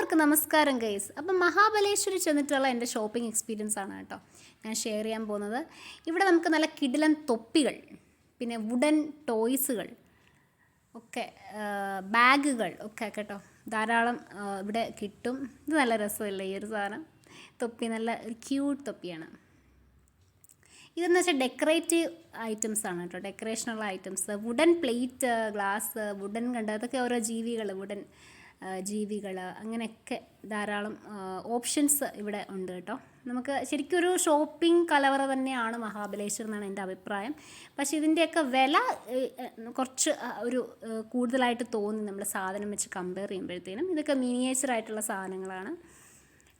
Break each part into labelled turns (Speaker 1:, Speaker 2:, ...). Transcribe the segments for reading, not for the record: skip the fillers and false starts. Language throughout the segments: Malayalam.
Speaker 1: എല്ലാവർക്കും നമസ്കാരം ഗൈസ്. അപ്പം മഹാബലേശ്വരി ചെന്നിട്ടുള്ള എൻ്റെ ഷോപ്പിംഗ് എക്സ്പീരിയൻസ് ആണ് കേട്ടോ ഞാൻ ഷെയർ ചെയ്യാൻ പോകുന്നത്. ഇവിടെ നമുക്ക് നല്ല കിടിലൻ തൊപ്പികൾ, പിന്നെ വുഡൻ ടോയ്സുകൾ ഒക്കെ, ബാഗുകൾ ഒക്കെ കേട്ടോ ധാരാളം ഇവിടെ കിട്ടും. ഇത് നല്ല രസമില്ല ഈ ഒരു സാധനം. തൊപ്പി നല്ല ഒരു ക്യൂട്ട് തൊപ്പിയാണ്. ഇതെന്ന് വെച്ചാൽ ഡെക്കറേറ്റീവ് ഐറ്റംസ് ആണ് കേട്ടോ, ഡെക്കറേഷനുള്ള items. Wooden plate, glass, wooden കണ്ട് അതൊക്കെ ഓരോ ജീവികൾ, വുഡൻ ജീവികൾ, അങ്ങനെയൊക്കെ ധാരാളം ഓപ്ഷൻസ് ഇവിടെ ഉണ്ട് കേട്ടോ. നമുക്ക് ശരിക്കും ഒരു ഷോപ്പിംഗ് കലവറ തന്നെയാണ് മഹാബലേശ്വർ എന്നാണ് എൻ്റെ അഭിപ്രായം. പക്ഷേ ഇതിൻ്റെയൊക്കെ വില കുറച്ച് ഒരു കൂടുതലായിട്ട് തോന്നി നമ്മൾ സാധനം വെച്ച് കമ്പയർ ചെയ്യുമ്പോഴത്തേനും. ഇതൊക്കെ മിനിയേച്ചറായിട്ടുള്ള സാധനങ്ങളാണ്.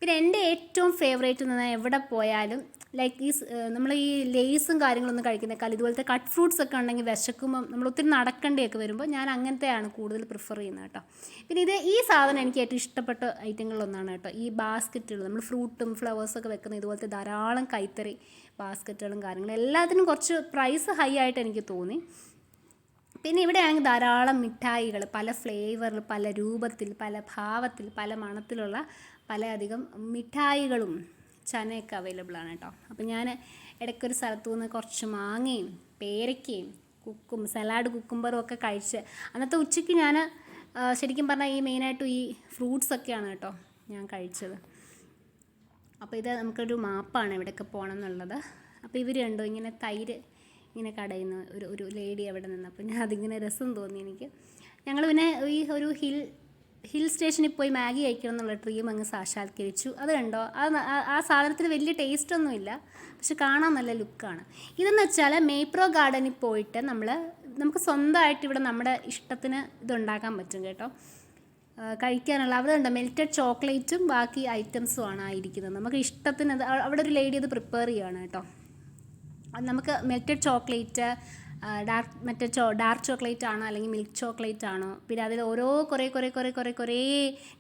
Speaker 1: പിന്നെ എൻ്റെ ഏറ്റവും ഫേവറേറ്റ് എന്ന് പറഞ്ഞാൽ എവിടെ പോയാലും ലൈക്ക് ഈ നമ്മൾ ഈ ലേസും കാര്യങ്ങളൊന്നും കഴിക്കുന്നേക്കാൾ ഇതുപോലത്തെ കട്ട് ഫ്രൂട്ട്സ് ഒക്കെ ഉണ്ടെങ്കിൽ വിശക്കുമ്പം നമ്മൾ ഒത്തിരി നടക്കേണ്ടിയൊക്കെ വരുമ്പോൾ ഞാൻ അങ്ങനത്തെയാണ് കൂടുതൽ പ്രിഫർ ചെയ്യുന്നത് കേട്ടോ. പിന്നെ ഈ സാധനം എനിക്ക് ഏറ്റവും ഇഷ്ടപ്പെട്ട ഐറ്റങ്ങളിലൊന്നാണ് കേട്ടോ. ഈ ബാസ്ക്കറ്റുകൾ, നമ്മൾ ഫ്രൂട്ടും ഫ്ലവേഴ്സൊക്കെ വെക്കുന്ന ഇതുപോലത്തെ ധാരാളം കൈത്തറി ബാസ്ക്കറ്റുകളും കാര്യങ്ങളും എല്ലാത്തിനും കുറച്ച് പ്രൈസ് ഹൈ ആയിട്ട് എനിക്ക് തോന്നി. പിന്നെ ഇവിടെ ആണെങ്കിൽ ധാരാളം മിഠായികൾ, പല ഫ്ലേവറിൽ, പല രൂപത്തിൽ, പല ഭാവത്തിൽ, പല മണത്തിലുള്ള പലയധികം മിഠായികളും ചനയൊക്കെ അവൈലബിൾ ആണ് കേട്ടോ. അപ്പോൾ ഞാൻ ഇടയ്ക്കൊരു സ്ഥലത്തു നിന്ന് കുറച്ച് മാങ്ങയും പേരയ്ക്കയും സലാഡ് കുക്കുംബറും ഒക്കെ കഴിച്ച് അന്നത്തെ ഉച്ചയ്ക്ക് ഞാൻ ശരിക്കും പറഞ്ഞാൽ ഈ മെയിനായിട്ടും ഈ ഫ്രൂട്ട്സൊക്കെയാണ് കേട്ടോ ഞാൻ കഴിച്ചത്. അപ്പോൾ ഇത് നമുക്കൊരു മാപ്പാണ് എവിടെയൊക്കെ പോകണം എന്നുള്ളത്. അപ്പോൾ ഇവർ കണ്ടോ ഇങ്ങനെ തൈര് ഇങ്ങനെ കടയുന്ന ഒരു ലേഡി അവിടെ നിന്ന്. അപ്പോൾ ഞാൻ അതിങ്ങനെ രസം തോന്നി എനിക്ക്. ഞങ്ങൾ പിന്നെ ഈ ഒരു ഹിൽ സ്റ്റേഷനിൽ പോയി മാഗി കഴിക്കണം എന്നുള്ള ഡ്രീം അങ്ങ് സാക്ഷാത്കരിച്ചു. അത് കണ്ടോ, ആ സാധനത്തിന് വലിയ ടേസ്റ്റൊന്നുമില്ല, പക്ഷെ കാണാൻ നല്ല ലുക്കാണ്. ഇതെന്ന് വെച്ചാൽ മേപ്രോ ഗാർഡനിൽ പോയിട്ട് നമുക്ക് സ്വന്തമായിട്ട് ഇവിടെ നമ്മുടെ ഇഷ്ടത്തിന് ഇതുണ്ടാക്കാൻ പറ്റും കേട്ടോ. കഴിക്കാനുള്ള അവിടെ ഉണ്ട് മെൽറ്റഡ് ചോക്ലേറ്റും ബാക്കി ഐറ്റംസും ആണ് ആയിരിക്കുന്നത്. നമുക്ക് ഇഷ്ടത്തിന് അവിടെ ഒരു ലേഡി അത് പ്രിപ്പയർ ചെയ്യുകയാണ് കേട്ടോ. നമുക്ക് മെൽറ്റഡ് ചോക്ലേറ്റ്, ഡാർക്ക് ചോക്ലേറ്റ് ആണോ അല്ലെങ്കിൽ മിൽക്ക് ചോക്ലേറ്റ് ആണോ, പിന്നെ അതിൽ ഓരോ കുറേ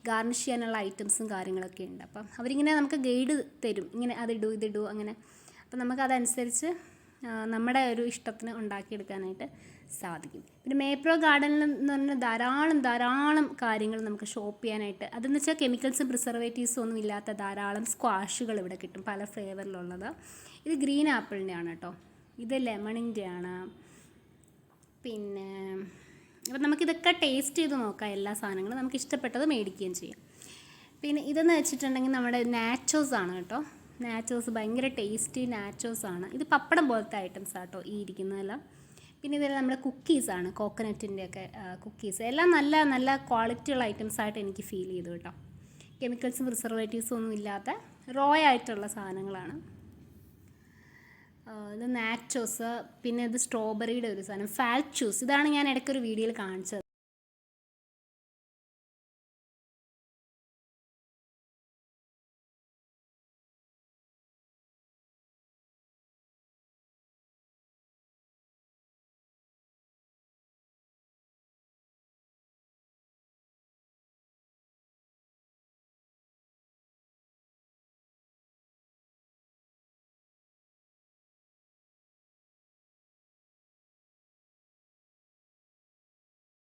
Speaker 1: ഗാർണിഷ് ചെയ്യാനുള്ള ഐറ്റംസും കാര്യങ്ങളൊക്കെ ഉണ്ട്. അപ്പം അവരിങ്ങനെ നമുക്ക് ഗൈഡ് തരും, ഇങ്ങനെ ഇതിടൂ അങ്ങനെ. അപ്പം നമുക്കതനുസരിച്ച് നമ്മുടെ ഒരു ഇഷ്ടത്തിന് ഉണ്ടാക്കിയെടുക്കാനായിട്ട് സാധിക്കും. പിന്നെ മേപ്രോ ഗാർഡനിൽ എന്ന് പറഞ്ഞാൽ ധാരാളം കാര്യങ്ങൾ നമുക്ക് ഷോപ്പ് ചെയ്യാനായിട്ട്. അതെന്ന് വെച്ചാൽ കെമിക്കൽസും പ്രിസർവേറ്റീവ്സും ഒന്നും ഇല്ലാത്ത ധാരാളം സ്ക്വാഷുകൾ ഇവിടെ കിട്ടും, പല ഫ്ലേവറിലുള്ളത്. ഇത് ഗ്രീൻ ആപ്പിളിൻ്റെ ആണ് കേട്ടോ, ഇത് ലെമണിൻ്റെ ആണ്. പിന്നെ അപ്പം നമുക്കിതൊക്കെ ടേസ്റ്റ് ചെയ്ത് നോക്കാം, എല്ലാ സാധനങ്ങളും നമുക്ക് ഇഷ്ടപ്പെട്ടത് മേടിക്കുകയും ചെയ്യാം. പിന്നെ ഇതെന്ന് വെച്ചിട്ടുണ്ടെങ്കിൽ നമ്മുടെ നാച്ചോസ് ആണ് കേട്ടോ. നാച്ചോസ് ഭയങ്കര ടേസ്റ്റി നാച്ചോസാണ്. ഇത് പപ്പടം പോലത്തെ ഐറ്റംസ് ആട്ടോ ഈ ഇരിക്കുന്നതെല്ലാം. പിന്നെ ഇതെല്ലാം നമ്മുടെ കുക്കീസാണ്, കോക്കനട്ടിൻ്റെയൊക്കെ കുക്കീസ്. എല്ലാം നല്ല നല്ല ക്വാളിറ്റിയുള്ള ഐറ്റംസായിട്ട് എനിക്ക് ഫീൽ ചെയ്തു കേട്ടോ. കെമിക്കൽസും പ്രിസർവേറ്റീവ്സും ഒന്നും ഇല്ലാത്ത റോ ആയിട്ടുള്ള സാധനങ്ങളാണ്. ഇത് നാച്ചോസ്. പിന്നെ ഇത് സ്ട്രോബെറിയുടെ ഒരു സാധനം, ഫാൽച്ചൂസ്. ഇതാണ് ഞാൻ ഇടയ്ക്കൊരു വീഡിയോയിൽ കാണിച്ചത്.